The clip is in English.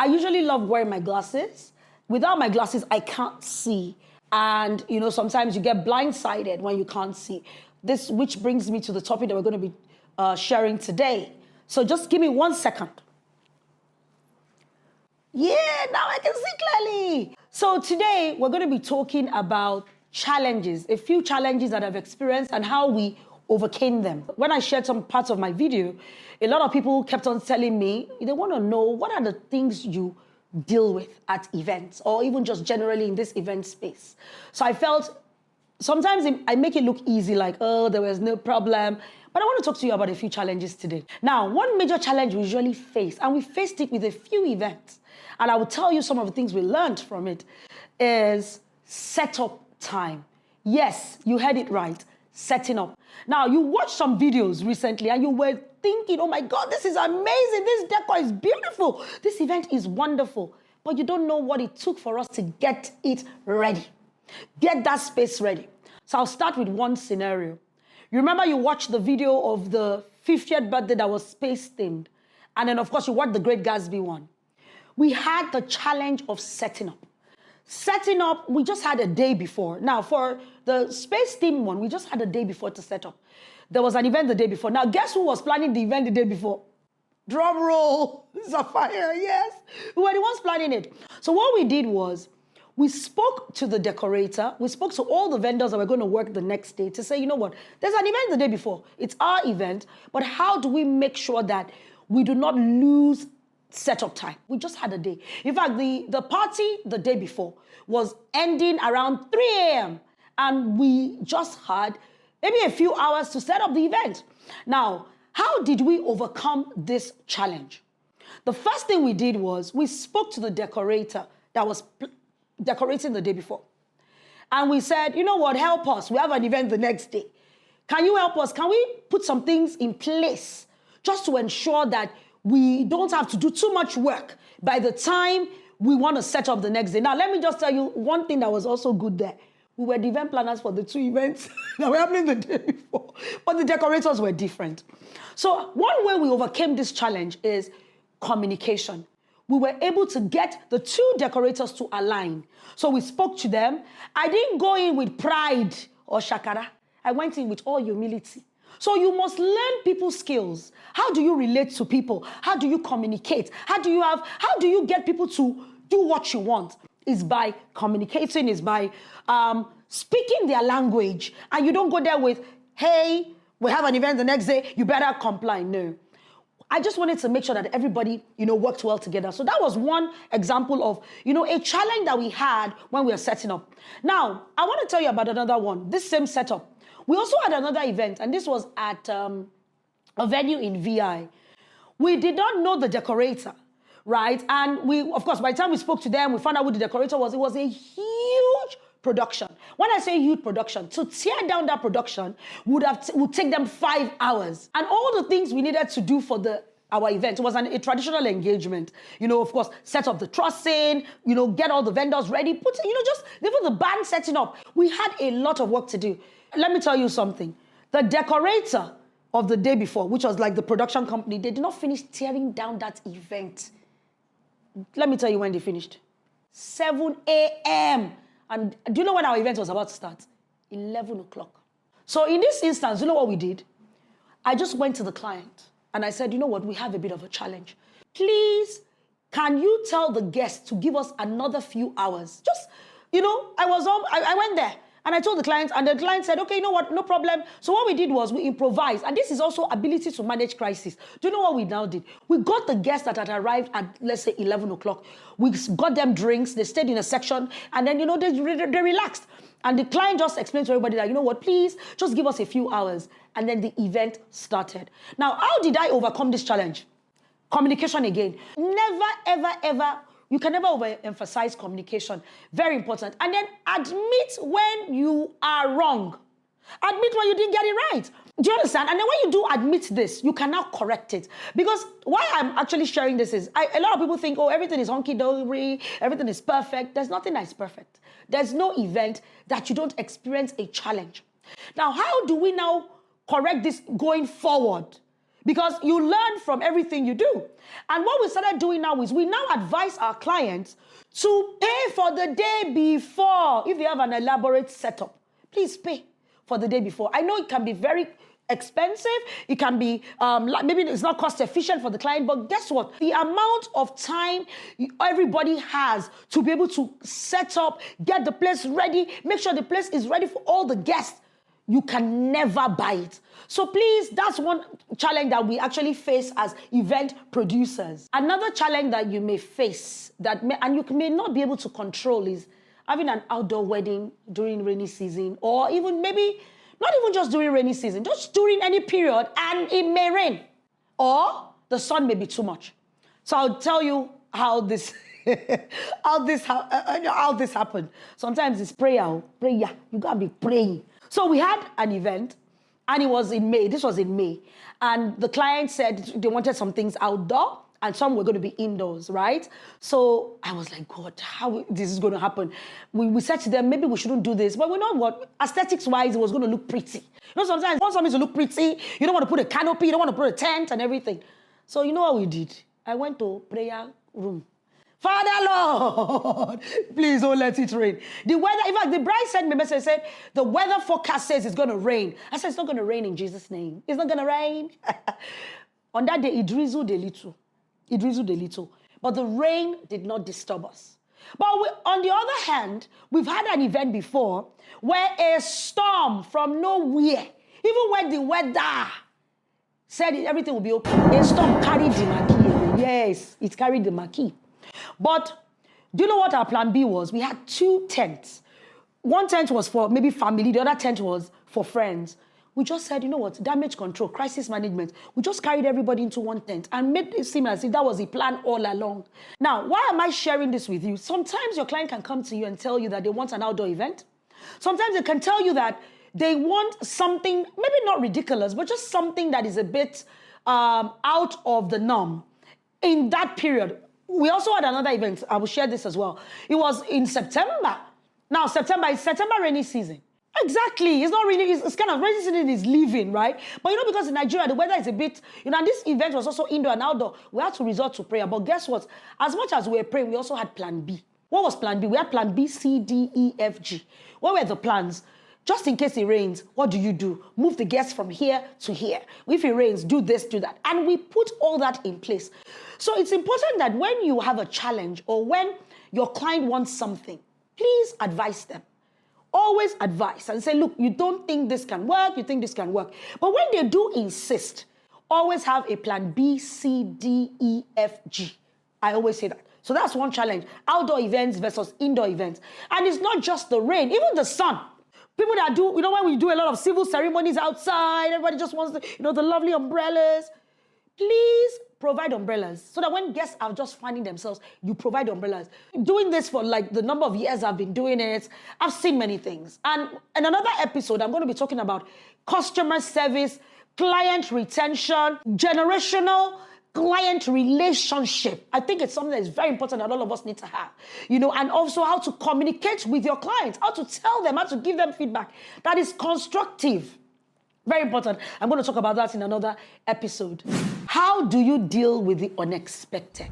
I usually love wearing my glasses. Without my glasses, I can't see. And, sometimes you get blindsided when you can't see. Which brings me to the topic that we're going to be sharing today. So just give me 1 second. Yeah, now I can see clearly. So today, we're going to be talking about challenges, a few challenges that I've experienced and how we overcame them. When I shared some parts of my video, a lot of people kept on telling me, they want to know what are the things you deal with at events or even just generally in this event space. So I felt sometimes I make it look easy, like, oh, there was no problem. But I want to talk to you about a few challenges today. Now, one major challenge we usually face, and we faced it with a few events, and I will tell you some of the things we learned from it, is setup time. Yes, you heard it right, setting up. Now, you watched some videos recently and you were thinking, oh my God, this is amazing. This decor is beautiful. This event is wonderful. But you don't know what it took for us to get it ready. Get that space ready. So I'll start with one scenario. You remember you watched the video of the 50th birthday that was space themed. And then, of course, you watched the Great Gatsby one. We had the challenge of setting up. Setting up, we just had a day before. Now, for the space theme one, we just had a day before to set up. There was an event the day before. Now, guess who was planning the event the day before? Drum roll, Sapphire, yes. We were the ones planning it. So what we did was, we spoke to the decorator. We spoke to all the vendors that were going to work the next day to say, you know what, there's an event the day before. It's our event, but how do we make sure that we do not lose setup time? We just had a day. In fact, the party the day before was ending around 3 a.m. and we just had maybe a few hours to set up the event. Now, how did we overcome this challenge? The first thing we did was we spoke to the decorator that was decorating the day before. And we said, you know what, help us. We have an event the next day. Can you help us? Can we put some things in place just to ensure that we don't have to do too much work by the time we want to set up the next day? Now, let me just tell you one thing that was also good there. We were the event planners for the 2 events that were happening the day before, but the decorators were different. So one way we overcame this challenge is communication. We were able to get the 2 decorators to align. So we spoke to them. I didn't go in with pride or shakara. I went in with all humility. So you must learn people's skills. How do you relate to people? How do you communicate? How do you get people to do what you want? Is by communicating, is by speaking their language. And you don't go there with, hey, we have an event the next day, you better comply. No. I just wanted to make sure that everybody, worked well together. So that was one example of, a challenge that we had when we were setting up. Now, I want to tell you about another one, this same setup. We also had another event, and this was at a venue in VI. We did not know the decorator, right? And we, of course, by the time we spoke to them, we found out who the decorator was. It was a huge production. When I say huge production, to tear down that production would take them 5 hours. And all the things we needed to do for our event, it was a traditional engagement. Of course, set up the trussing, get all the vendors ready, just even the band setting up. We had a lot of work to do. Let me tell you something. The decorator of the day before, which was like the production company, they did not finish tearing down that event. Let me tell you when they finished. 7 a.m. And do you know when our event was about to start? 11 o'clock. So in this instance, you know what we did? I just went to the client and I said, you know what? We have a bit of a challenge. Please, can you tell the guests to give us another few hours? Just, I went there. And I told the client, and the client said, okay, you know what, no problem. So what we did was we improvised. And this is also ability to manage crisis. Do you know what we now did? We got the guests that had arrived at, let's say, 11 o'clock. We got them drinks. They stayed in a section. And then, they relaxed. And the client just explained to everybody that, you know what, please, just give us a few hours. And then the event started. Now, how did I overcome this challenge? Communication again. Never, ever, ever. You can never overemphasize communication. Very important. And then admit when you are wrong. Admit when you didn't get it right. Do you understand? And then when you do admit this, you can now correct it. Because why I'm actually sharing this is, a lot of people think, oh, everything is hunky-dory, everything is perfect. There's nothing that's perfect. There's no event that you don't experience a challenge. Now, how do we now correct this going forward? because you learn from everything you do. And what we started doing now is we now advise our clients to pay for the day before. If you have an elaborate setup, please pay for the day before. I know it can be very expensive. It can be, maybe it's not cost efficient for the client, but guess what? The amount of time everybody has to be able to set up, get the place ready, make sure the place is ready for all the guests, you can never buy it. So please, that's one challenge that we actually face as event producers. Another challenge that you may face and you may not be able to control is having an outdoor wedding during rainy season, or even maybe not even just during rainy season, just during any period, and it may rain, or the sun may be too much. So I'll tell you how this how this happened. Sometimes it's prayer. You gotta be praying. So we had an event, and it was in May. This was in May, and the client said they wanted some things outdoor, and some were going to be indoors, right? So I was like, God, how this is going to happen? We said to them, maybe we shouldn't do this. But we know what? Aesthetics-wise, it was going to look pretty. You know, sometimes you want something to look pretty. You don't want to put a canopy. You don't want to put a tent and everything. So you know what we did? I went to prayer room. Father, Lord, please don't let it rain. The weather, in fact, the bride sent me a message, said, the weather forecast says it's going to rain. I said, it's not going to rain in Jesus' name. It's not going to rain. On that day, it drizzled a little. But the rain did not disturb us. But on the other hand, we've had an event before where a storm from nowhere, even when the weather said everything will be okay, a storm carried the marquee. Yes, it carried the marquee. But do you know what our plan B was? We had 2 tents. One tent was for maybe family, the other tent was for friends. We just said, you know what, damage control, crisis management. We just carried everybody into one tent and made it seem as if that was the plan all along. Now, why am I sharing this with you? Sometimes your client can come to you and tell you that they want an outdoor event. Sometimes they can tell you that they want something, maybe not ridiculous, but just something that is a bit out of the norm in that period. We also had another event. I will share this as well. It was in September. Now, September is September rainy season. Exactly. It's not really, it's kind of rainy season is leaving, right? But you know, because in Nigeria, the weather is a bit, you know, and this event was also indoor and outdoor. We had to resort to prayer. But guess what? As much as we were praying, we also had plan B. What was plan B? We had plan B, C, D, E, F, G. What were the plans? Just in case it rains, what do? Move the guests from here to here. If it rains, do this, do that. And we put all that in place. So it's important that when you have a challenge or when your client wants something, please advise them. Always advise and say, look, you don't think this can work, you think this can work. But when they do insist, always have a plan B, C, D, E, F, G. I always say that. So that's one challenge. Outdoor events versus indoor events. And it's not just the rain, even the sun. People that do, you know, when we do a lot of civil ceremonies outside, everybody just wants the, you know, the lovely umbrellas. Please provide umbrellas so that when guests are just finding themselves, you provide umbrellas. Doing this for like the number of years I've been doing it, I've seen many things. And in another episode, I'm going to be talking about customer service, client retention, generational client relationship. I think it's something that is very important that all of us need to have, you know, and also how to communicate with your clients, how to tell them, how to give them feedback that is constructive. Very important. I'm going to talk about that in another episode. How do you deal with the unexpected?